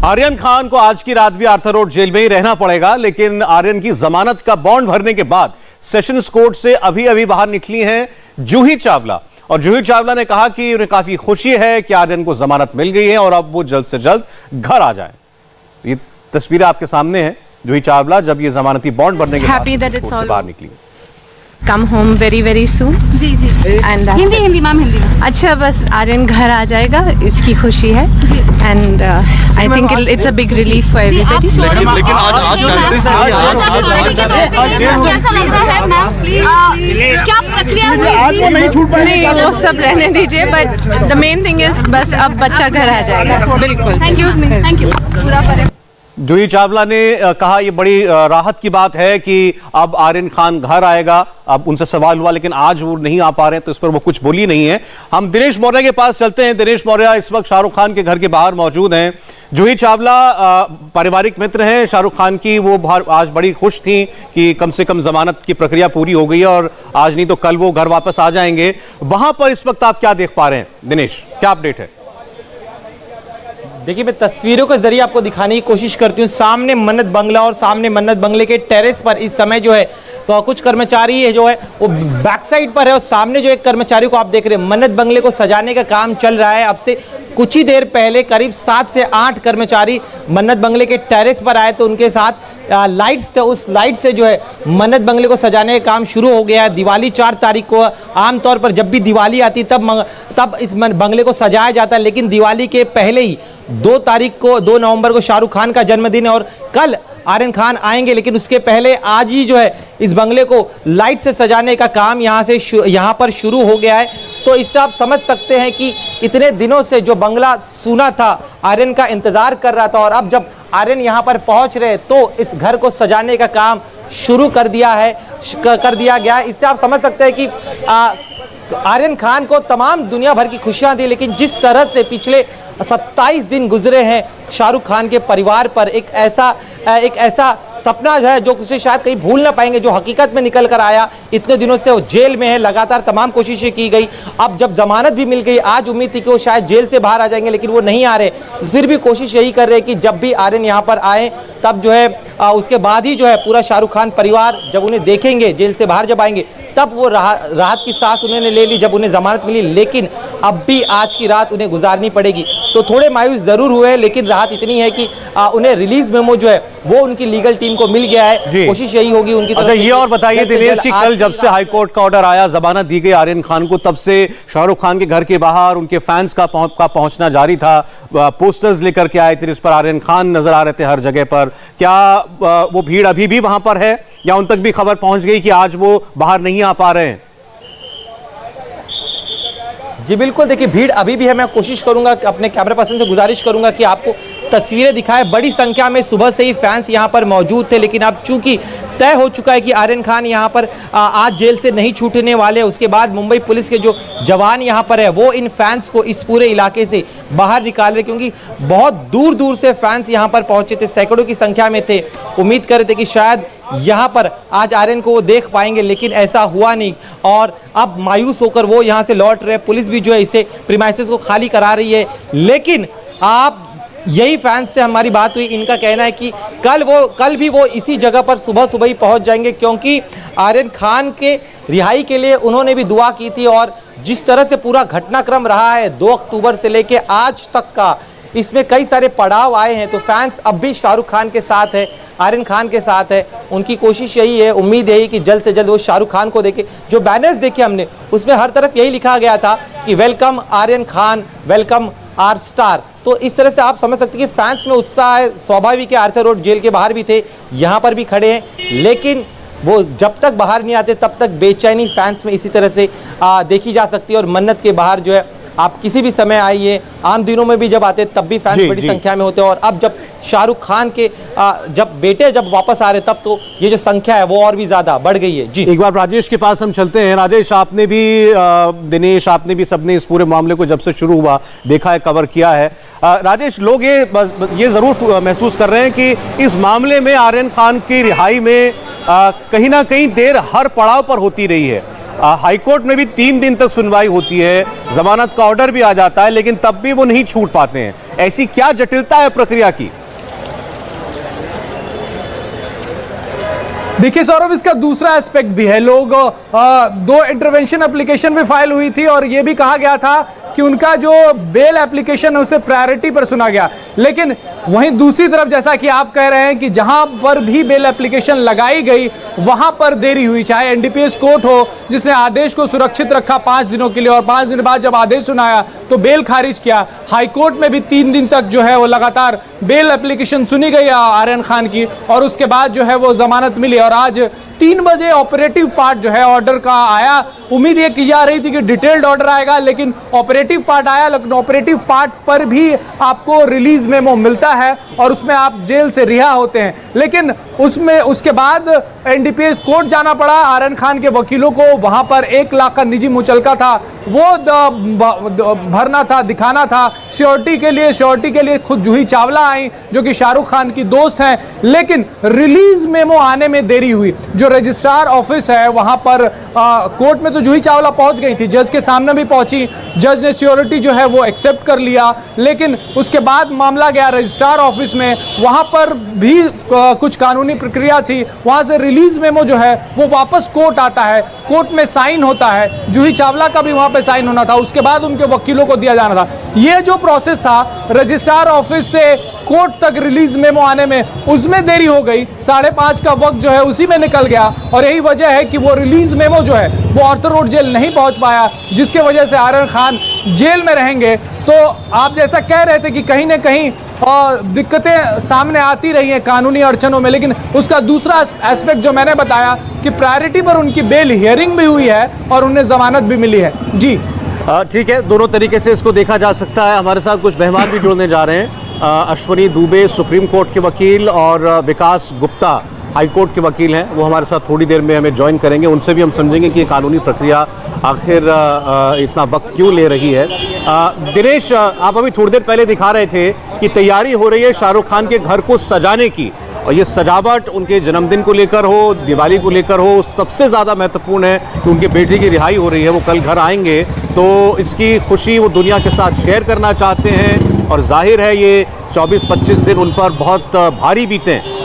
आर्यन खान को आज की रात भी आर्थर रोड जेल में ही रहना पड़ेगा, लेकिन आर्यन की जमानत का बॉन्ड भरने के बाद सेशंस कोर्ट से अभी अभी बाहर निकली हैं जूही चावला। और जूही चावला ने कहा कि उन्हें काफी खुशी है कि आर्यन को जमानत मिल गई है और अब वो जल्द से जल्द घर आ जाए। ये तस्वीरें आपके सामने हैं जूही चावला जब ये जमानती बॉन्ड भरने के बाद कोर्ट से बाहर निकली। Come home very very soon. जी जी एंड हिंदी मैम हिंदी में। अच्छा, बस आर्यन घर आ जाएगा, इसकी खुशी है and I think it's a big relief for everybody. लेकिन आज कैसा लग रहा है मैम? क्या प्रक्रिया नहीं, वो सब रहने दीजिए, but the main thing is बस अब बच्चा घर आ जाएगा। बिल्कुल, थैंक यू पूरा। जूही चावला ने कहा यह बड़ी राहत की बात है कि अब आर्यन खान घर आएगा। अब उनसे सवाल हुआ लेकिन आज वो नहीं आ पा रहे हैं तो इस पर वो कुछ बोली नहीं है। हम दिनेश मौर्य के पास चलते हैं। दिनेश मौर्य इस वक्त शाहरुख खान के घर के बाहर मौजूद हैं। जूही चावला पारिवारिक मित्र हैं शाहरुख खान की, वो आज बड़ी खुश थी कि कम से कम जमानत की प्रक्रिया पूरी हो गई है और आज नहीं तो कल वो घर वापस आ जाएंगे। वहां पर इस वक्त आप क्या देख पा रहे हैं दिनेश, क्या अपडेट है? देखिए, मैं तस्वीरों के जरिए आपको दिखाने की कोशिश करती हूँ। सामने मन्नत बंगला और सामने मन्नत बंगले के टेरेस पर इस समय जो है तो कुछ कर्मचारी है जो है वो बैक साइड पर है और सामने जो एक कर्मचारी को आप देख रहे हैं, मन्नत बंगले को सजाने का काम चल रहा है। अब से कुछ ही देर पहले करीब 7 से 8 कर्मचारी मन्नत बंगले के टेरेस पर आए तो उनके साथ लाइट्स थे, उस लाइट से जो है मन्नत बंगले को सजाने का काम शुरू हो गया है। दिवाली 4 तारीख को, आमतौर पर जब भी दिवाली आती तब इस बंगले को सजाया जाता है, लेकिन दिवाली के पहले ही 2 तारीख को 2 नवंबर को शाहरुख खान का जन्मदिन है और कल आर्यन खान आएंगे, लेकिन उसके पहले आज ही जो है इस बंगले को लाइट से सजाने का काम यहाँ पर शुरू हो गया है। तो इससे आप समझ सकते हैं कि इतने दिनों से जो बंगला सूना था, आर्यन का इंतजार कर रहा था और अब जब आर्यन यहाँ पर पहुंच रहे तो इस घर को सजाने का काम शुरू कर दिया गया। इससे आप समझ सकते हैं कि आर्यन खान को तमाम दुनिया भर की खुशियां दी, लेकिन जिस तरह से पिछले 27 दिन गुजरे हैं शाहरुख खान के परिवार पर, एक ऐसा सपना है जो उसे शायद कहीं भूल ना पाएंगे, जो हकीकत में निकल कर आया। इतने दिनों से वो जेल में है, लगातार तमाम कोशिशें की गई, अब जब जमानत भी मिल गई, आज उम्मीद थी कि वो शायद जेल से बाहर आ जाएंगे, लेकिन वो नहीं आ रहे। फिर भी कोशिश यही कर रहे हैं कि जब भी आर्यन यहाँ पर आए तब जो है उसके बाद ही जो है पूरा शाहरुख खान परिवार जब उन्हें देखेंगे, जेल से बाहर जब आएंगे तब वो राहत की सांस उन्होंने ले ली जब उन्हें जमानत मिली, लेकिन अब भी आज की रात उन्हें गुजारनी पड़ेगी। तो थोड़े मायूस जरूर हुए, लेकिन राहत इतनी है कि उन्हें रिलीज मेमो जो है वो उनकी लीगल टीम को मिल गया है। कोशिश यही होगी उनकी तरफ। अच्छा, ये और बताइए दिनेश कि कल जब से हाईकोर्ट का ऑर्डर आया, जमानत दी गई आर्यन खान को, तब से शाहरुख खान के घर के बाहर उनके फैंस का पहुंचना जारी था। पोस्टर्स लेकर के आए थे जिस पर आर्यन खान नजर आ रहे थे हर जगह पर। क्या वो भीड़ अभी भी वहां पर है या उन तक भी खबर पहुंच गई कि आज वो बाहर नहीं आ पा रहे हैं? जी बिल्कुल, देखिए भीड़ अभी भी है। मैं कोशिश करूंगा, अपने कैमरा पर्सन से गुजारिश करूंगा कि आपको तस्वीरें दिखाए। बड़ी संख्या में सुबह से ही फैंस यहां पर मौजूद थे, लेकिन अब चूंकि तय हो चुका है कि आर्यन खान यहां पर आज जेल से नहीं छूटने वाले, उसके बाद मुंबई पुलिस के जो जवान यहां पर है वो इन फैंस को इस पूरे इलाके से बाहर निकाल रहे, क्योंकि बहुत दूर दूर से फैंस यहां पर पहुंचे थे, सैकड़ों की संख्या में थे। उम्मीद कर रहे थे कि शायद यहाँ पर आज आर्यन को वो देख पाएंगे, लेकिन ऐसा हुआ नहीं और अब मायूस होकर वो यहाँ से लौट रहे। पुलिस भी जो है इसे प्रीमाइसेस को खाली करा रही है, लेकिन आप यही फैंस से हमारी बात हुई, इनका कहना है कि कल भी वो इसी जगह पर सुबह ही पहुंच जाएंगे, क्योंकि आर्यन खान के रिहाई के लिए उन्होंने भी दुआ की थी। और जिस तरह से पूरा घटनाक्रम रहा है 2 अक्टूबर से लेके आज तक का, इसमें कई सारे पड़ाव आए हैं, तो फैंस अब भी शाहरुख खान के साथ है, आर्यन खान के साथ है। उनकी कोशिश यही है, उम्मीद यही कि जल्द से जल्द वो शाहरुख खान को देखे। जो बैनर्स देखे हमने उसमें हर तरफ यही लिखा गया था कि welcome Aryan Khan, welcome our star. तो इस तरह से आप समझ सकते हैं कि फैंस में उत्साह है। स्वाभाविक है, आर्थर रोड जेल के बाहर भी थे, यहाँ पर भी खड़े हैं, लेकिन वो जब तक बाहर नहीं आते तब तक बेचैनी फैंस में इसी तरह से देखी जा सकती है। और मन्नत के बाहर जो है आप किसी भी समय आइए, आम दिनों में भी जब आते तब भी फैंस बड़ी संख्या में होते हैं, और अब जब शाहरुख खान के जब वापस आ रहे तब तो ये जो संख्या है वो और भी ज्यादा बढ़ गई है। जी, एक बार राजेश के पास हम चलते हैं। राजेश, आपने भी दिनेश, आपने भी सबने इस पूरे मामले को जब से शुरू हुआ देखा है, कवर किया है। राजेश, लोग ये जरूर महसूस कर रहे हैं कि इस मामले में आर्यन खान की रिहाई में कहीं ना कहीं देर हर पड़ाव पर होती रही है। हाईकोर्ट में भी 3 दिन तक सुनवाई होती है, जमानत का ऑर्डर भी आ जाता है, लेकिन तब भी वो नहीं छूट पाते हैं। ऐसी क्या जटिलता है प्रक्रिया की? देखिए सौरभ, इसका दूसरा एस्पेक्ट भी है। लोग 2 इंटरवेंशन एप्लीकेशन भी फाइल हुई थी और यह भी कहा गया था कि उनका जो बेल एप्लीकेशन है उसे प्रायोरिटी पर सुना गया, लेकिन वहीं दूसरी तरफ जैसा कि आप कह रहे हैं कि जहां पर भी बेल एप्लीकेशन लगाई गई वहां पर देरी हुई। चाहे एनडीपीएस कोर्ट हो जिसने आदेश को सुरक्षित रखा 5 दिनों के लिए और 5 दिन बाद जब आदेश सुनाया तो बेल खारिज किया। हाईकोर्ट में भी 3 दिन तक जो है वो लगातार बेल एप्लीकेशन सुनी गई आर्यन खान की और उसके बाद जो है वो जमानत मिली और आज 3 बजे ऑपरेटिव पार्ट जो है ऑर्डर का आया। उम्मीद ये की जा रही थी कि डिटेल्ड ऑर्डर आएगा, लेकिन ऑपरेटिव पार्ट आया, लेकिन ऑपरेटिव पार्ट पर भी आपको रिलीज मेमो मिलता है और उसमें आप जेल से रिहा होते हैं। लेकिन उसमें उसके बाद एनडीपीएस कोर्ट जाना पड़ा आर्यन खान के वकीलों को। वहां पर 1 लाख का निजी मुचलका था, वो भरना था, दिखाना था। श्योरिटी के लिए खुद जूही चावला आई जो कि शाहरुख खान की दोस्त हैं, लेकिन रिलीज मेमो आने में देरी हुई। जो रजिस्ट्रार ऑफिस है वहां पर कोर्ट में तो जूही चावला पहुंच गई थी, जज के सामने भी पहुंची, जज ने श्योरिटी जो है वो एक्सेप्ट कर लिया, लेकिन उसके बाद मामला गया रजिस्ट्रार ऑफिस में। वहां पर भी कुछ कानूनी प्रक्रिया थी, वहां से रिलीज मेमो जो है वो वापस कोर्ट आता है, कोर्ट में साइन होता है, जूही चावला का भी वहां पे साइन होना था, उसके बाद उनके वकीलों को दिया जाना था। ये जो प्रोसेस था रजिस्ट्रार ऑफिस से कोर्ट तक रिलीज मेमो आने में, उसमें देरी हो गई। 5:30 का वक्त जो है उसी में निकल गया और यही वजह है कि वो रिलीज मेमो जो है वो आर्थर रोड जेल नहीं पहुंच पाया, जिसके वजह से आर्यन खान जेल में रहेंगे। तो आप जैसा कह रहे थे कि कहीं ना कहीं दिक्कतें सामने आती रही हैं कानूनी अड़चनों में, लेकिन उसका दूसरा एस्पेक्ट जो मैंने बताया कि प्रायोरिटी पर उनकी बेल हियरिंग भी हुई है और उन्हें जमानत भी मिली है। जी ठीक है, दोनों तरीके से इसको देखा जा सकता है। हमारे साथ कुछ मेहमान भी जुड़ने जा रहे हैं। अश्वनी दुबे सुप्रीम कोर्ट के वकील और विकास गुप्ता हाई कोर्ट के वकील हैं, वो हमारे साथ थोड़ी देर में हमें ज्वाइन करेंगे। उनसे भी हम समझेंगे कि ये कानूनी प्रक्रिया आखिर इतना वक्त क्यों ले रही है। दिनेश, आप अभी थोड़ी देर पहले दिखा रहे थे कि तैयारी हो रही है शाहरुख खान के घर को सजाने की, और ये सजावट उनके जन्मदिन को लेकर हो, दिवाली को लेकर हो, सबसे ज़्यादा महत्वपूर्ण है कि उनके बेटे की रिहाई हो रही है। वो कल घर आएंगे तो इसकी खुशी वो दुनिया के साथ शेयर करना चाहते हैं और जाहिर है ये 24-25 दिन उन पर बहुत भारी बीते हैं।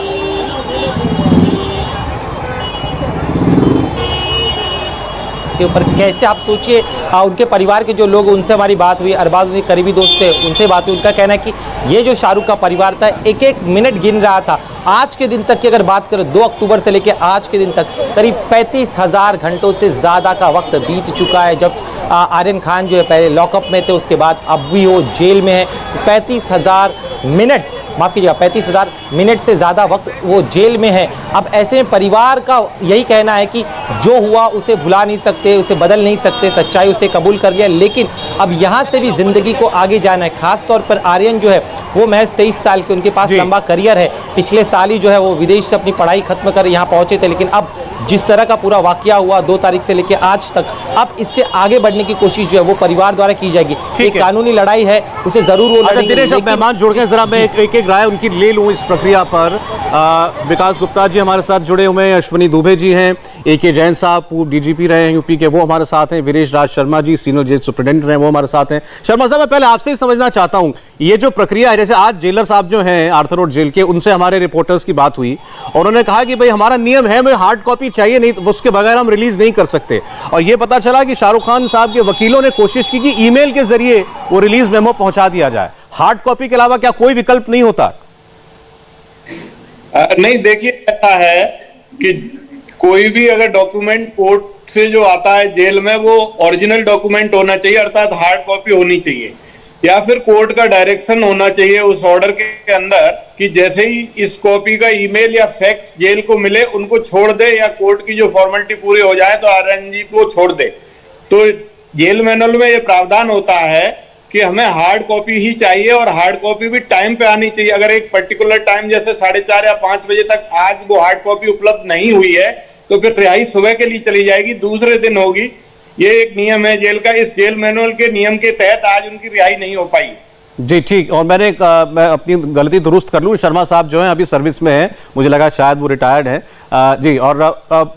के ऊपर कैसे आप सोचिए, उनके परिवार के जो लोग, उनसे हमारी बात हुई, अरबाज उनके करीबी दोस्त थे, उनसे बात हुई। उनका कहना है कि ये जो शाहरुख का परिवार था एक एक मिनट गिन रहा था। आज के दिन तक की अगर बात करें 2 अक्टूबर से लेकर आज के दिन तक करीब 35,000 घंटों से ज़्यादा का वक्त बीत चुका है। जब आर्यन खान जो है पहले लॉकअप में थे, उसके बाद अब भी वो जेल में है। 35,000 मिनट, माफ़ कीजिएगा, 35,000 मिनट से ज़्यादा वक्त वो जेल में है। अब ऐसे में परिवार का यही कहना है कि जो हुआ उसे भुला नहीं सकते, उसे बदल नहीं सकते, सच्चाई उसे कबूल कर लिया, लेकिन अब यहाँ से भी ज़िंदगी को आगे जाना है। ख़ास तौर पर आर्यन जो है वो महज 23 साल के, उनके पास लंबा करियर है। पिछले साल ही जो है वो विदेश से अपनी पढ़ाई खत्म कर यहाँ पहुँचे थे, लेकिन अब जिस तरह का पूरा वाकया हुआ 2 तारीख से लेकर आज तक, अब इससे आगे बढ़ने की कोशिश जो है वो परिवार द्वारा की जाएगी। एक कानूनी लड़ाई है, उसे जरूर वो लड़ेंगे। दिनेश, अब मेहमान जुड़ गए, जरा मैं एक राय उनकी ले लूं इस प्रक्रिया पर। विकास गुप्ता जी हमारे साथ जुड़े हुए हैं, अश्वनी दुबे जी हैं, AK जैन साहब पूर्व DGP रहे हैं यूपी के, वो हमारे साथ हैं, Viresh Raj Sharma ji senior jail superintendent रहे, वो हमारे साथ हैं। शर्मा साहब, मैं पहले आपसे ही समझना चाहता हूं, ये जो प्रक्रिया है, जैसे आज जेलर साहब जो हैं आर्थर रोड जेल के, उनसे हमारे रिपोर्टर्स की बात हुई और उन्होंने कहा कि भाई हमारा नियम है, हमें हार्ड कॉपी चाहिए, नहीं तो उसके बगैर हम रिलीज नहीं कर सकते। और ये पता चला कि शाहरुख खान साहब के वकीलों ने कोशिश की कि ईमेल के जरिए वो रिलीज मेमो पहुंचा दिया जाए। हार्ड कॉपी के अलावा क्या कोई विकल्प नहीं होता? नहीं, देखिए ऐसा है कि कोई भी अगर डॉक्यूमेंट कोर्ट से जो आता है जेल में, वो ओरिजिनल डॉक्यूमेंट होना चाहिए, अर्थात हार्ड कॉपी होनी चाहिए, या फिर कोर्ट का डायरेक्शन होना चाहिए उस ऑर्डर के अंदर कि जैसे ही इस कॉपी का ईमेल या फैक्स जेल को मिले उनको छोड़ दे, या कोर्ट की जो फॉर्मेलिटी पूरी हो जाए तो आर्यन जी को छोड़ दे। तो जेल मैनुअल में ये प्रावधान होता है कि हमें हार्ड कॉपी ही चाहिए और हार्ड कॉपी भी टाइम पे आनी चाहिए। अगर एक पर्टिकुलर टाइम जैसे 4:30 या 5 बजे तक आज वो हार्ड कॉपी उपलब्ध नहीं हुई है तो फिर रिहाई सुबह के लिए चली जाएगी, दूसरे दिन होगी। ये एक नियम है जेल का। इस जेल मैनुअल के नियम के तहत आज उनकी रिहाई नहीं हो पाई। जी ठीक। और मैं अपनी गलती दुरुस्त कर लूं, शर्मा साहब जो हैं अभी सर्विस में हैं, मुझे लगा शायद वो रिटायर्ड हैं। जी, और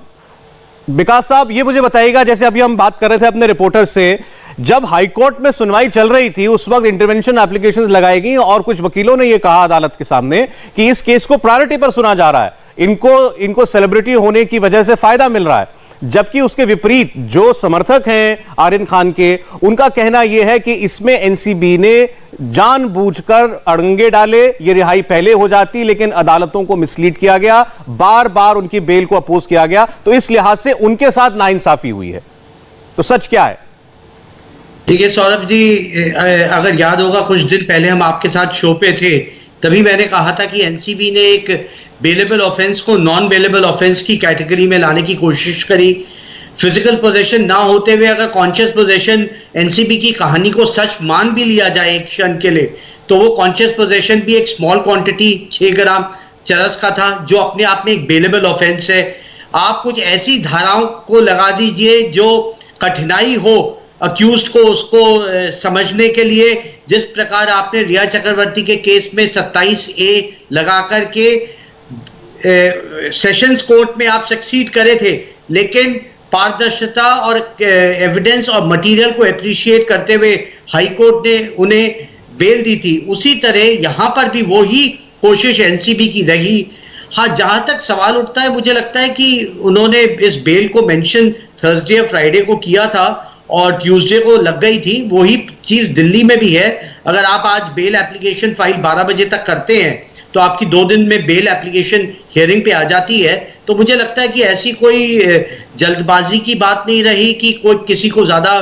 विकास साहब ये मुझे बताइएगा, जैसे अभी हम बात कर रहे थे अपने रिपोर्टर से, जब हाईकोर्ट में सुनवाई चल रही थी उस वक्त इंटरवेंशन एप्लीकेशंस लगाई गई और कुछ वकीलों ने यह कहा अदालत के सामने कि इस केस को प्रायोरिटी पर सुना जा रहा है, इनको सेलिब्रिटी होने की वजह से फायदा मिल रहा है। जबकि उसके विपरीत जो समर्थक हैं आर्यन खान के, उनका कहना यह है कि इसमें एनसीबी ने जानबूझकर अड़ंगे डाले, ये रिहाई पहले हो जाती लेकिन अदालतों को मिसलीड किया गया, बार बार उनकी बेल को अपोज किया गया, तो इस लिहाज से उनके साथ नाइंसाफी हुई है। तो सच क्या है? देखिए सौरभ जी, अगर याद होगा कुछ दिन पहले हम आपके साथ शो पे थे, तभी मैंने कहा था कि एनसीबी ने एक बेलेबल ऑफेंस को नॉन बेलेबल ऑफेंस की कैटेगरी में लाने की कोशिश करी। फिजिकल पोजेशन ना होते हुए अगर कॉन्शियस पोजेशन एनसीबी की कहानी को सच मान भी लिया जाए एक क्षण के लिए, तो वो कॉन्शियस पोजेशन भी एक स्मॉल क्वांटिटी 6 ग्राम चरस का था, जो अपने आप में एक बेलेबल ऑफेंस है। आप कुछ ऐसी धाराओं को लगा दीजिए जो कठिनाई हो अक्यूज्ड को उसको समझने के लिए, जिस प्रकार आपने रिया चक्रवर्ती के केस में 27A लगा करके सेशंस कोर्ट में आप सक्सीड करे थे, लेकिन पारदर्शिता और एविडेंस और मटेरियल को एप्रिशिएट करते हुए हाई कोर्ट ने उन्हें बेल दी थी। उसी तरह यहां पर भी वही कोशिश एनसीबी की रही। हाँ, जहां तक सवाल उठता है, मुझे लगता है कि उन्होंने इस बेल को मेंशन थर्सडे और फ्राइडे को किया था और ट्यूसडे को लग गई थी। वही चीज दिल्ली में भी है। अगर आप आज बेल एप्लीकेशन फाइल 12 बजे तक करते हैं तो आपकी 2 दिन में बेल एप्लीकेशन हियरिंग पे आ जाती है। तो मुझे लगता है कि ऐसी कोई जल्दबाजी की बात नहीं रही कि कोई किसी को ज्यादा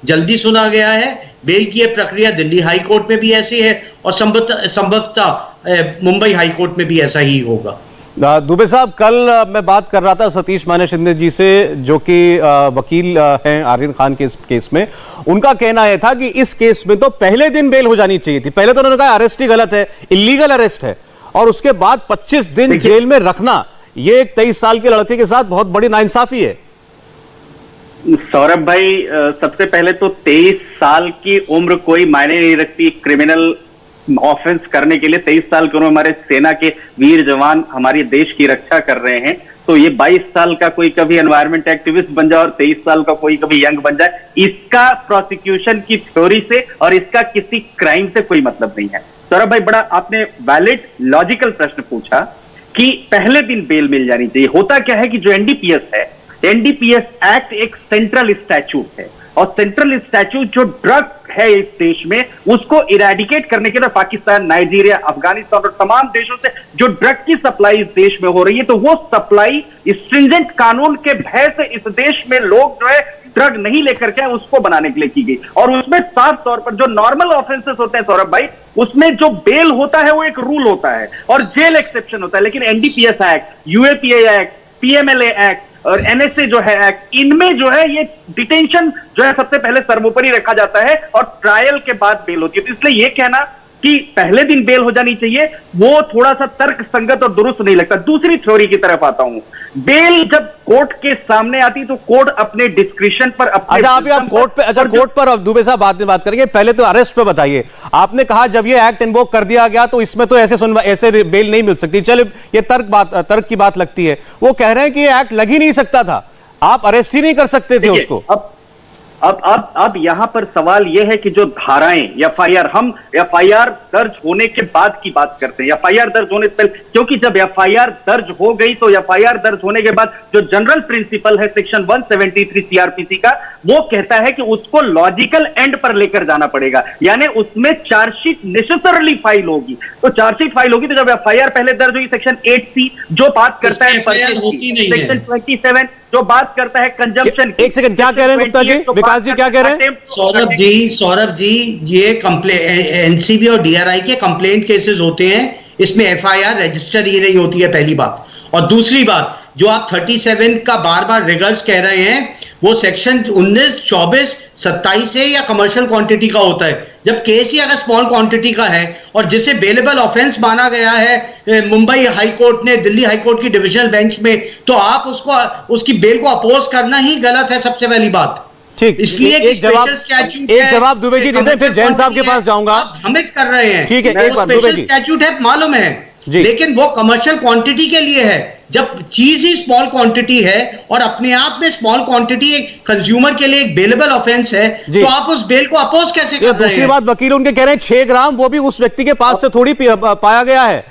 जल्दी सुना गया है। बेल की यह प्रक्रिया दिल्ली हाई कोर्ट में भी ऐसी है और संभवतः मुंबई हाई कोर्ट में भी ऐसा ही होगा। दुबे साहब, कल मैं बात कर रहा था सतीश माने शिंदे जी से, जो कि वकील हैं आर्यन खान के इस केस में। उनका कहना यह था कि इस केस में तो पहले दिन बेल हो जानी चाहिए थी। पहले तो उन्होंने कहा अरेस्ट ही गलत है, इलीगल अरेस्ट है, और उसके बाद 25 दिन जेल में रखना, यह एक 23 साल के लड़के के साथ बहुत बड़ी नाइंसाफी है। सौरभ भाई, सबसे पहले तो 23 साल की उम्र कोई मायने नहीं रखती क्रिमिनल ऑफेंस करने के लिए। 23 साल की उम्र हमारे सेना के वीर जवान हमारे देश की रक्षा कर रहे हैं, तो ये 22 साल का कोई कभी एनवायरमेंट एक्टिविस्ट बन जाए और 23 साल का कोई कभी यंग बन जाए, इसका प्रोसिक्यूशन की थ्योरी से और इसका किसी क्राइम से कोई मतलब नहीं है। सौरभ भाई, बड़ा आपने वैलिड लॉजिकल प्रश्न पूछा कि पहले दिन बेल मिल जानी चाहिए। होता क्या है कि जो एनडीपीएस है, एनडीपीएस एक्ट एक सेंट्रल स्टैट्यूट है, और सेंट्रल स्टैट्यूट जो ड्रग है इस देश में, उसको इरेडिकेट करने के लिए पाकिस्तान, नाइजीरिया, अफगानिस्तान और तमाम देशों से जो ड्रग की सप्लाई इस देश में हो रही है, तो वो सप्लाई स्ट्रिंजेंट कानून के भय से इस देश में लोग जो है ड्रग नहीं लेकर के उसको बनाने के लिए की गई। और उसमें साफ तौर पर जो नॉर्मल ऑफेंसेस होते हैं सौरभ भाई, उसमें जो बेल होता है वो एक रूल होता है और जेल एक्सेप्शन होता है। लेकिन NDPS act, UAPA act, PMLA act और एनएसए जो है एक्ट, इनमें जो है ये डिटेंशन जो है सबसे पहले सर्वोपरि रखा जाता है और ट्रायल के बाद बेल होती है। तो इसलिए ये कहना कि पहले दिन बेल हो जानी चाहिए, वो थोड़ा सा तर्क संगत और दुरुस्त नहीं लगता। दूसरी थ्योरी की तरफ आता हूं। बेल जब कोर्ट के सामने आती तो कोर्ट अपने डिस्क्रिप्शन पर अपने आप कोर्ट पे, कोर्ट पर अब दुबे साहब बाद में बात करेंगे, पहले तो अरेस्ट पे बताइए। आपने कहा जब ये एक्ट इन्वोक कर दिया गया तो इसमें तो ऐसे बेल नहीं मिल सकती। चलो, ये तर्क की बात लगती है। वो कह रहे हैं कि ये एक्ट लग ही नहीं सकता था, आप अरेस्ट ही नहीं कर सकते थे उसको। अब यहां पर सवाल यह है कि जो धाराएं एफआईआर, हम एफआईआर दर्ज होने के बाद की बात करते हैं, एफआईआर दर्ज होने से पहले, क्योंकि जब एफआईआर दर्ज हो गई तो एफआईआर दर्ज होने के बाद जो जनरल प्रिंसिपल है सेक्शन 173 सीआरपीसी का, वो कहता है कि उसको लॉजिकल एंड पर लेकर जाना पड़ेगा, यानी उसमें चार्जशीट नेसेसरली फाइल होगी। तो चार्जशीट फाइल होगी तो जब एफआईआर पहले दर्ज हुई सेक्शन 8C जो बात करता है, सेक्शन 27 जो बात करता है कंजम्पशन। एक सेकंड, क्या कह रहे हैं गुप्ता जी, विकास जी क्या कह रहे हैं? सौरभ जी, ये एनसीबी और डीआरआई के कंप्लेंट केसेस होते हैं, इसमें एफआईआर रजिस्टर ही नहीं होती है, पहली बात। और दूसरी बात, जो आप 37 का बार बार रिगर्स कह रहे हैं, वो सेक्शन 19, 24, 27 है या कमर्शियल क्वांटिटी का होता है। जब केस ही अगर स्मॉल क्वांटिटी का है और जिसे बेलेबल ऑफेंस माना गया है मुंबई हाई कोर्ट ने, दिल्ली हाई कोर्ट की डिविजनल बेंच में, तो आप उसकी बेल को अपोज करना ही गलत है, सबसे पहली बात। ठीक, इसलिए एक जवाब दुबे जी दे दें, फिर जैन साहब के पास जाऊंगा। आप भ्रमित कर रहे हैं। ठीक है, एक बार दुबे जी। स्टैट्यूट है, मालूम है, लेकिन वो कमर्शियल क्वांटिटी के लिए है। जब चीज ही स्मॉल क्वांटिटी है और अपने आप में स्मॉल क्वांटिटी एक कंज्यूमर के लिए एक बेलेबल ऑफेंस है, तो आप उस बेल को अपोज कैसे कर रहे हैं? दूसरी बात, वकील उनके कह रहे हैं 6 ग्राम वो भी उस व्यक्ति के पास से थोड़ी पाया गया है।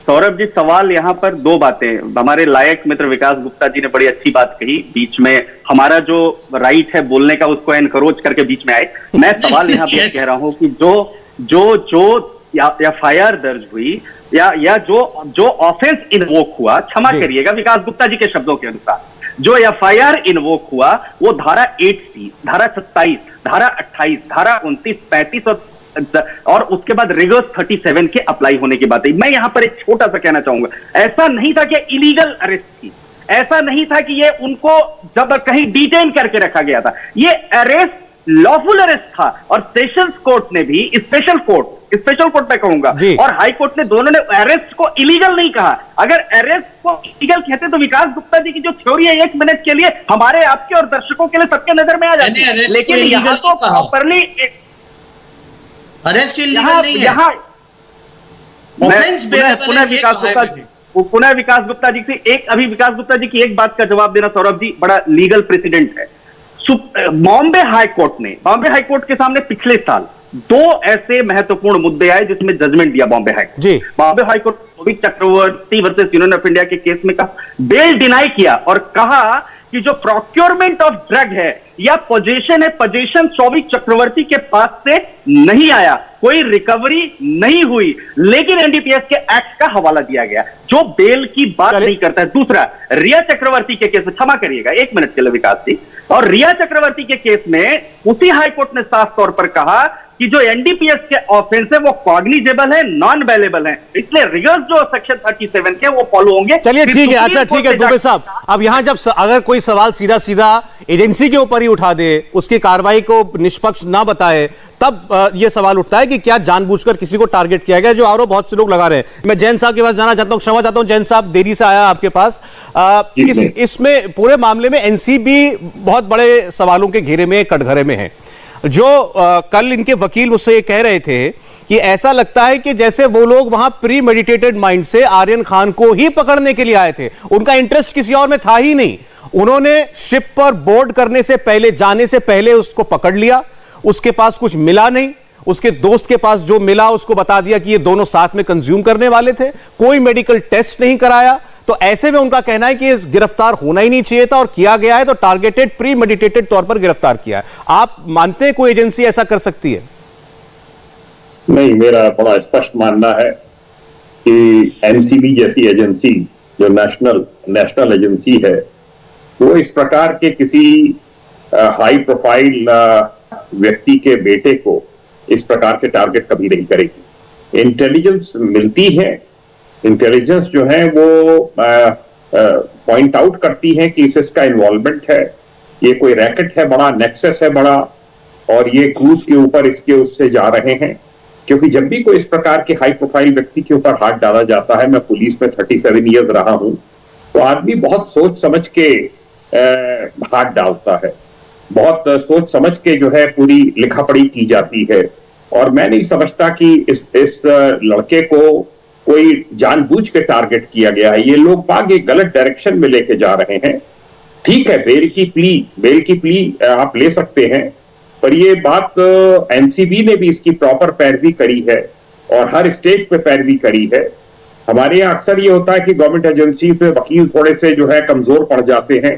सौरभ जी, सवाल यहाँ पर दो बातें। हमारे लायक मित्र विकास गुप्ता जी ने बड़ी अच्छी बात कही, बीच में हमारा जो राइट है बोलने का उसको एनकरोच करके बीच में आए। मैं सवाल यहाँ पे कह रहा हूं कि जो एफआईआर दर्ज हुई या जो ऑफेंस इन्वोक हुआ, क्षमा करिएगा विकास गुप्ता जी के शब्दों के अनुसार, जो एफआईआर इन्वोक हुआ वो धारा 8C, धारा 27, धारा 28, धारा 29, 35 और उसके बाद रिगर्स 37 के अप्लाई होने की बात है। मैं यहां पर एक छोटा सा कहना चाहूंगा, ऐसा नहीं था कि इलीगल अरेस्ट थी, ऐसा नहीं था कि ये उनको जब कहीं डिटेन करके रखा गया था, ये अरेस्ट लॉफुल अरेस्ट था। और सेशंस कोर्ट ने भी, स्पेशल कोर्ट मैं कहूंगा, और हाई कोर्ट ने, दोनों ने अरेस्ट को इलीगल नहीं कहा। अगर अरेस्ट को इलीगल कहते तो विकास गुप्ता जी की जो थ्योरी है 1 मिनट के लिए हमारे, आपके और दर्शकों के लिए सबके नजर में आ जाती है, लेकिन यहां तो प्रॉपरली अरेस्ट इलीगल नहीं है। पुनः विकास गुप्ता जी से अभी विकास गुप्ता जी की एक बात का जवाब देना सौरभ जी, बड़ा लीगल प्रेसिडेंट है। बॉम्बे हाई कोर्ट के सामने पिछले साल 2 ऐसे महत्वपूर्ण मुद्दे आए जिसमें जजमेंट दिया Bombay high court. Bombay high court Shobhit Chakraborty versus Union of India के केस में कहा, बेल डिनाई किया और कहा कि जो प्रोक्योरमेंट ऑफ ड्रग है या पोजीशन है, पोजीशन शोभित चक्रवर्ती के पास से नहीं आया, कोई रिकवरी नहीं हुई, लेकिन एनडीपीएस के एक्ट का हवाला दिया गया जो बेल की बात नहीं करता है। दूसरा, रिया चक्रवर्ती के केस में, क्षमा करिएगा 1 मिनट के लिए विकास जी, और रिया चक्रवर्ती के केस में उसी हाईकोर्ट ने साफ तौर पर कहा कि जो एनडीपीएस के ऑफेंस है वो कॉग्निजेबल है, नॉन वेलेबल है, इसलिए रिगर्स जो सेक्शन 37 के वो फॉलो होंगे। चलिए ठीक है, अच्छा ठीक है दुबे साहब, अब यहां जब अगर कोई सवाल सीधा सीधा एजेंसी के ऊपर ही उठा दे, उसकी कार्रवाई को निष्पक्ष ना बताए, तब यह सवाल उठता है कि क्या जानबूझकर किसी को टारगेट किया गया, जो आरोप बहुत से लोग लगा रहे हैं। मैं जैन साहब के पास जाना चाहता हूं, क्षमा चाहता हूं जैन साहब, देरी से आया आपके पास। इसमें पूरे मामले में एनसीबी बहुत बड़े सवालों के घेरे में, कटघरे में है। जो कल इनके वकील मुझसे ये कह रहे थे कि ऐसा लगता है कि जैसे वो लोग वहां प्री मेडिटेटेड माइंड से आर्यन खान को ही पकड़ने के लिए आए थे, उनका इंटरेस्ट किसी और में था ही नहीं। उन्होंने शिप पर बोर्ड करने से पहले, जाने से पहले उसको पकड़ लिया, उसके पास कुछ मिला नहीं, उसके दोस्त के पास जो मिला उसको बता दिया कि ये दोनों साथ में कंज्यूम करने वाले थे, कोई मेडिकल टेस्ट नहीं कराया। तो ऐसे में उनका कहना है कि गिरफ्तार होना ही नहीं चाहिए था और किया गया है, तो टारगेटेड प्री मेडिटेटेड तौर पर गिरफ्तार किया है। आप मानते हैं कोई एजेंसी ऐसा कर सकती है? नहीं, मेरा बड़ा स्पष्ट मानना है कि एनसीबी जैसी एजेंसी जो नेशनल एजेंसी है, वो इस प्रकार के किसी हाई प्रोफाइल व्यक्ति के बेटे को इस प्रकार से टारगेट कभी नहीं करेगी। इंटेलिजेंस मिलती है, इंटेलिजेंस जो है वो पॉइंट आउट करती है कि इसका इन्वॉल्वमेंट है, ये कोई रैकेट है बड़ा, नेक्सस है बड़ा, और ये क्रूज के ऊपर इसके उससे जा रहे हैं। क्योंकि जब भी कोई इस प्रकार के हाई प्रोफाइल व्यक्ति के ऊपर हाथ डाला जाता है, मैं पुलिस में 37 ईयर्स रहा हूं, तो आदमी बहुत सोच समझ के हाथ डालता है, बहुत सोच समझ के जो है पूरी लिखा पढ़ी की जाती है। और मैं नहीं समझता कि इस लड़के को कोई जानबूझ के टारगेट किया गया है। ये लोग आगे गलत डायरेक्शन में लेके जा रहे हैं। ठीक है, बेल की प्ली आप ले सकते हैं, पर ये बात एनसीबी ने भी इसकी प्रॉपर पैरवी करी है और हर स्टेज पे पैरवी करी है। हमारे यहाँ अक्सर ये होता है कि गवर्नमेंट एजेंसीज में वकील थोड़े से जो है कमजोर पड़ जाते हैं,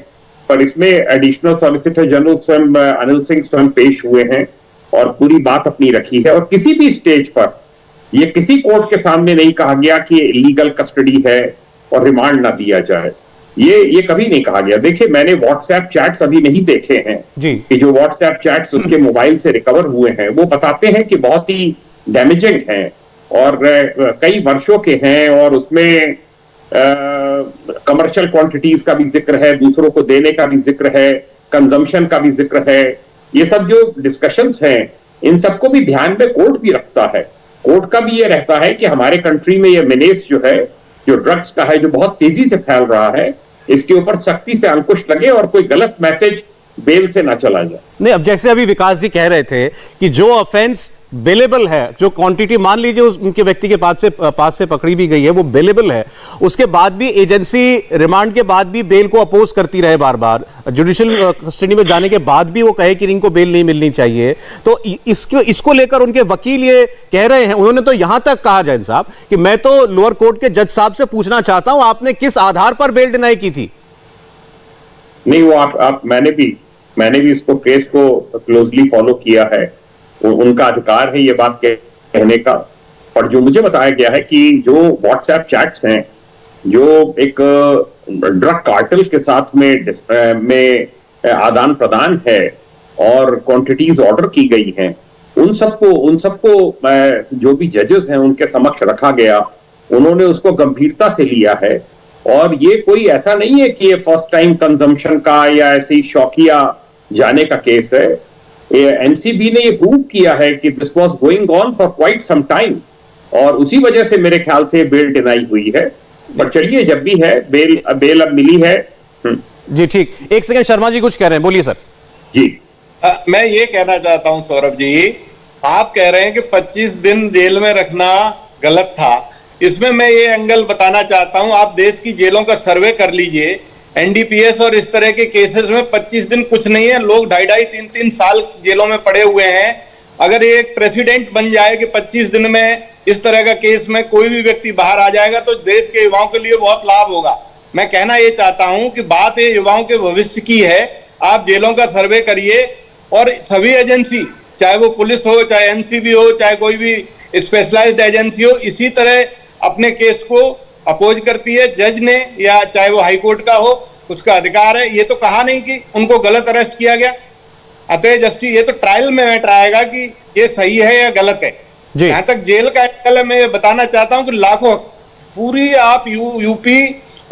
पर इसमें एडिशनल सॉलिसिटर जनरल स्वयं अनिल सिंह स्वयं पेश हुए हैं और पूरी बात अपनी रखी है। और किसी भी स्टेज पर ये किसी कोर्ट के सामने नहीं कहा गया कि लीगल कस्टडी है और रिमांड ना दिया जाए, ये कभी नहीं कहा गया। देखिए, मैंने व्हाट्सएप चैट्स अभी नहीं देखे हैं कि जो व्हाट्सएप चैट्स उसके मोबाइल से रिकवर हुए हैं वो बताते हैं कि बहुत ही डैमेजिंग हैं और कई वर्षों के हैं, और उसमें कमर्शियल क्वांटिटीज का भी जिक्र है, दूसरों को देने का भी जिक्र है, कंजम्पशन का भी जिक्र है। ये सब जो डिस्कशंस हैं, इन सबको भी ध्यान में कोर्ट भी रखता है। कोर्ट का भी ये रहता है कि हमारे कंट्री में ये मेनेस जो है, जो ड्रग्स का है, जो बहुत तेजी से फैल रहा है, इसके ऊपर सख्ती से अंकुश लगे और कोई गलत मैसेज बेल से ना चला जाए। नहीं, अब जैसे अभी विकास जी कह रहे थे कि जो ऑफेंस बेलेबल है, जो क्वांटिटी मान लीजिए उनके व्यक्ति के पास से पकड़ी भी गई है वो बेलेबल है, उसके बाद भी एजेंसी रिमांड के बाद भी बेल को अपोज करती रहे, बार बार जुडिशियल कस्टडी में जाने के बाद भी वो कहे कि इनको बेल नहीं मिलनी चाहिए, तो इसको लेकर उनके वकील ये कह रहे हैं, उन्होंने तो यहां तक कहा जैन साहब कि मैं तो लोअर कोर्ट के जज साहब से पूछना चाहता हूं आपने किस आधार पर बेल डिनाई की थी। नहीं, वो मैंने भी इसको केस को क्लोजली फॉलो किया है, उनका अधिकार है ये बात कहने का। पर जो मुझे बताया गया है कि जो व्हाट्सएप चैट्स हैं जो एक ड्रग कार्टेल के साथ में आदान प्रदान है और क्वांटिटीज ऑर्डर की गई हैं, उन सबको जो भी जजेस हैं उनके समक्ष रखा गया, उन्होंने उसको गंभीरता से लिया है। और ये कोई ऐसा नहीं है कि ये फर्स्ट टाइम कंजम्पशन का या ऐसे ही शौकिया जाने का केस है। एनसीबी ने ये प्रूव किया है कि this was going on for quite some time, और उसी वजह से मेरे ख्याल से बेल डिनाई हुई है। पर चलिए, जब भी है बेल अब मिली है। जी ठीक, एक सेकंड, शर्मा जी कुछ कह रहे हैं, बोलिए सर। जी, मैं ये कहना चाहता हूं सौरभ जी, आप कह रहे हैं कि 25 दिन जेल में रखना गलत था। इसमें मैं ये एंगल बताना चाहता हूं, आप देश की जेलों का सर्वे कर लीजिए, एनडीपीएस और इस तरह के केसेस में 25 दिन कुछ नहीं है, लोग 2.5-3 साल जेलों में पड़े हुए हैं। अगर ये एक प्रेसिडेंट बन जाए कि 25 दिन में इस तरह का केस में कोई भी व्यक्ति बाहर आ जाएगा तो देश के युवाओं के लिए बहुत लाभ होगा। मैं कहना ये चाहता हूं कि बात ये युवाओं के भविष्य की है। आप जेलों का सर्वे करिए और सभी एजेंसी, चाहे वो पुलिस हो, चाहे एनसीबी हो, चाहे कोई भी स्पेशलाइज्ड एजेंसी हो, इसी तरह अपने केस को अपोज करती है। जज ने या चाहे वो हाई कोर्ट का हो, उसका अधिकार है। ये तो कहा नहीं कि उनको गलत अरेस्ट किया गया, अतः जस्टिस ये तो ट्रायल में मैटर आएगा कि ये सही है या गलत है। जहां तक जेल का एंगल है, मैं ये बताना चाहता हूं कि लाखों, पूरी आप यूपी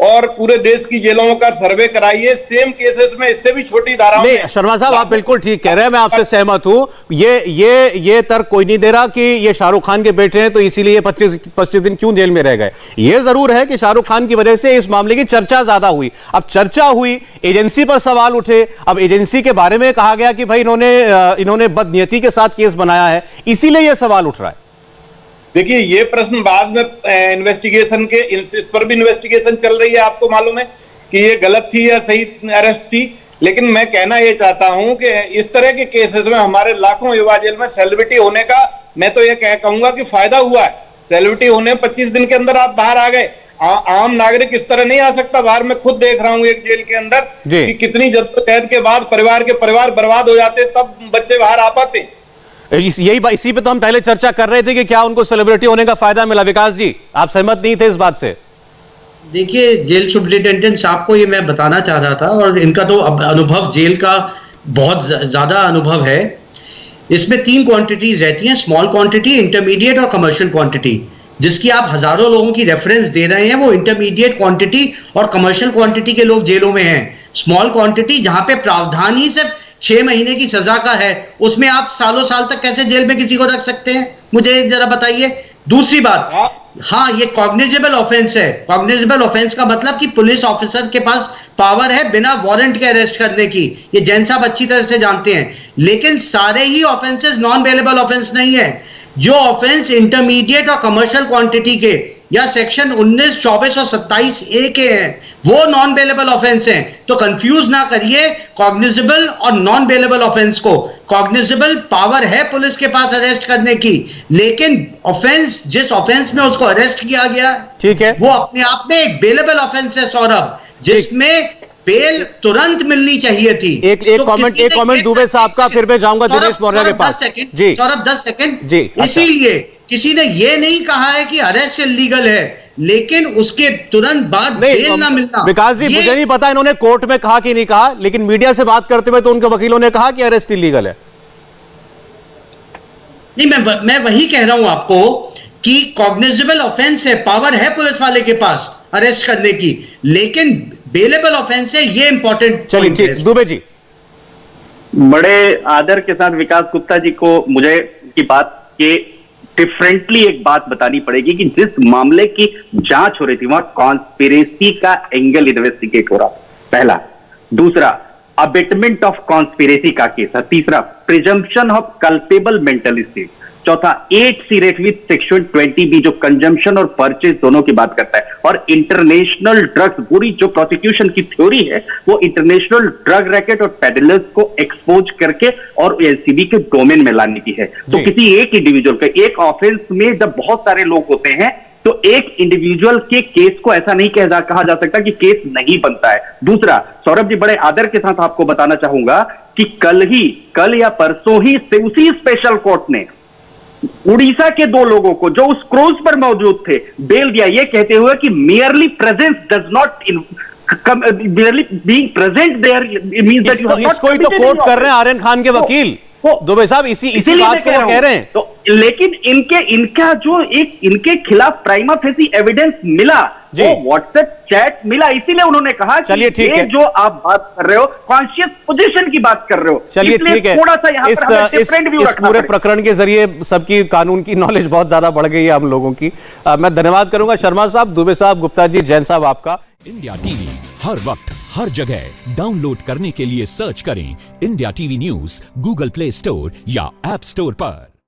और पूरे देश की जेलों का सर्वे कराइए, सेम केसेस में इससे भी छोटी धाराओं में। शर्मा साहब आप बिल्कुल ठीक कह रहे हैं, मैं आपसे सहमत हूं। ये तर्क कोई नहीं दे रहा कि ये शाहरुख खान के बेटे हैं तो इसीलिए 25 दिन क्यों जेल में रह गए। ये जरूर है कि शाहरुख खान की वजह से इस मामले की चर्चा ज्यादा हुई। अब चर्चा हुई, एजेंसी पर सवाल उठे, अब एजेंसी के बारे में कहा गया कि भाई इन्होंने बदनीयती के साथ केस बनाया है, इसीलिए यह सवाल उठ रहा है। देखिए, ये प्रश्न बाद में इन्वेस्टिगेशन के, इस पर भी इन्वेस्टिगेशन चल रही है, आपको मालूम है कि ये गलत थी या सही अरेस्ट थी। लेकिन मैं कहना ये चाहता हूं कि इस तरह के केसेस में हमारे लाखों युवा जेल में सेलिब्रिटी होने का, मैं तो ये कहूंगा कि फायदा हुआ है। सेलिब्रिटी होने 25 दिन के अंदर आप बाहर आ गए। आम नागरिक इस तरह नहीं आ सकता बाहर। मैं खुद देख रहा हूं एक जेल के अंदर कि कितनी जद्दोजहद के बाद परिवार बर्बाद हो जाते, तब बच्चे बाहर आ पाते। इसी पे तो हम पहले चर्चा कर रहे थे कि क्या उनको सेलिब्रिटी होने का फायदा मिला। विकास जी, आप सहमत नहीं थे इस बात से? देखिए, जेल सुपरिटेंडेंट साहब को ये मैं बताना चाह रहा था, और इनका तो अनुभव जेल का बहुत ज्यादा अनुभव है। इसमें 3 क्वांटिटीज रहती हैं, स्मॉल क्वांटिटी, इंटरमीडिएट और कमर्शियल क्वांटिटी। जिसकी आप हजारों लोगों की रेफरेंस दे रहे हैं, वो इंटरमीडिएट क्वांटिटी और कमर्शियल क्वांटिटी के लोग जेलों में हैं। स्मॉल क्वांटिटी जहां पे प्रावधान ही सिर्फ 6 महीने की सजा का है, उसमें आप सालों साल तक कैसे जेल में किसी को रख सकते हैं, मुझे जरा बताइए। दूसरी बात, हाँ, ये कॉग्निजेबल ऑफेंस है। कॉग्निजेबल ऑफेंस का मतलब कि पुलिस ऑफिसर के पास पावर है बिना वारंट के अरेस्ट करने की। ये जैन साहब अच्छी तरह से जानते हैं। लेकिन सारे ही ऑफेंसेस नॉन बेलेबल ऑफेंस नहीं है। जो ऑफेंस इंटरमीडिएट और कमर्शियल क्वांटिटी के या सेक्शन 19, 24 और 27A के हैं, वो नॉन बेलेबल ऑफेंस हैं। तो कंफ्यूज ना करिए कॉग्निजेबल और नॉन बेलेबल ऑफेंस को। कॉग्निजेबल पावर है पुलिस के पास अरेस्ट करने की, लेकिन ऑफेंस, जिस ऑफेंस में उसको अरेस्ट किया गया, ठीक है, वो अपने आप में एक बेलेबल ऑफेंस है सौरभ, जिसमें बेल तुरंत मिलनी चाहिए थी। एक कमेंट दुबे साहब का, फिर मैं जाऊंगा दिनेश मौर्य के पास। जी सौरभ, 10 सेकंड जी। इसीलिए किसी ने ये नहीं कहा है कि अरेस्ट इलीगल है, लेकिन उसके तुरंत बाद बेल ना मिलना। विकास जी, मुझे नहीं पता इन्होंने कोर्ट में कहा कि नहीं कहा, लेकिन मीडिया से बात करते हुए तो उनके वकीलों ने कहा कि अरेस्ट इलीगल है। नहीं, मैं वही कह रहा हूं आपको कि कॉग्निजेबल ऑफेंस है, पावर है पुलिस वाले के पास अरेस्ट करने की, लेकिन बेलेबल ऑफेंस है, ये इंपॉर्टेंट। चलिए दुबे जी। बड़े आदर के साथ विकास गुप्ता जी को मुझे की बात के डिफरेंटली एक बात बतानी पड़ेगी कि जिस मामले की जांच हो रही थी वहां कॉन्स्पिरेसी का एंगल इन्वेस्टिगेट हो रहा, पहला। दूसरा, अबेटमेंट ऑफ कॉन्स्पिरेसी का केस है। तीसरा, presumption of culpable mental state. चौथा, 8C rate with section 20B जो कंजम्पशन और परचेज दोनों की बात करता है। और इंटरनेशनल ड्रग्स, पूरी जो प्रोसिक्यूशन की थ्योरी है वो इंटरनेशनल ड्रग रैकेट और पेडलर्स को एक्सपोज करके और एलसीबी के डोमेन में लाने की है। तो किसी एक इंडिविजुअल के एक ऑफेंस में जब बहुत सारे लोग होते हैं तो एक इंडिविजुअल के केस को ऐसा नहीं कहा जा सकता कि केस नहीं बनता है। दूसरा, सौरभ जी, बड़े आदर के साथ आपको बताना चाहूंगा कि कल या परसों ही से उसी स्पेशल कोर्ट ने उड़ीसा के 2 लोगों को जो उस क्रूज पर मौजूद थे बेल दिया, यह कहते हुए कि merely presence does not merely being present there means that you have not इसको ही तो कोट कर रहे हैं आर्यन खान के वकील दुबे साहब, इसी बात को वो कह रहे हैं। तो लेकिन इनका जो इनके खिलाफ प्राइमा फेसी एविडेंस मिला, वो व्हाट्सएप चैट मिला, इसीलिए उन्होंने कहा चलिए ठीक है, जो आप बात कर रहे हो कॉन्शियस पोजीशन की बात कर रहे हो, चलिए ठीक है, थोड़ा सा यहाँ पर इस पूरे प्रकरण के जरिए सबकी कानून की नॉलेज बहुत ज्यादा बढ़ गई है हम लोगों की। मैं धन्यवाद करूंगा शर्मा साहब, दुबे साहब, गुप्ता जी, जैन साहब आपका। इंडिया टीवी हर वक्त हर जगह डाउनलोड करने के लिए सर्च करें India TV news Google play store या ऐप स्टोर पर।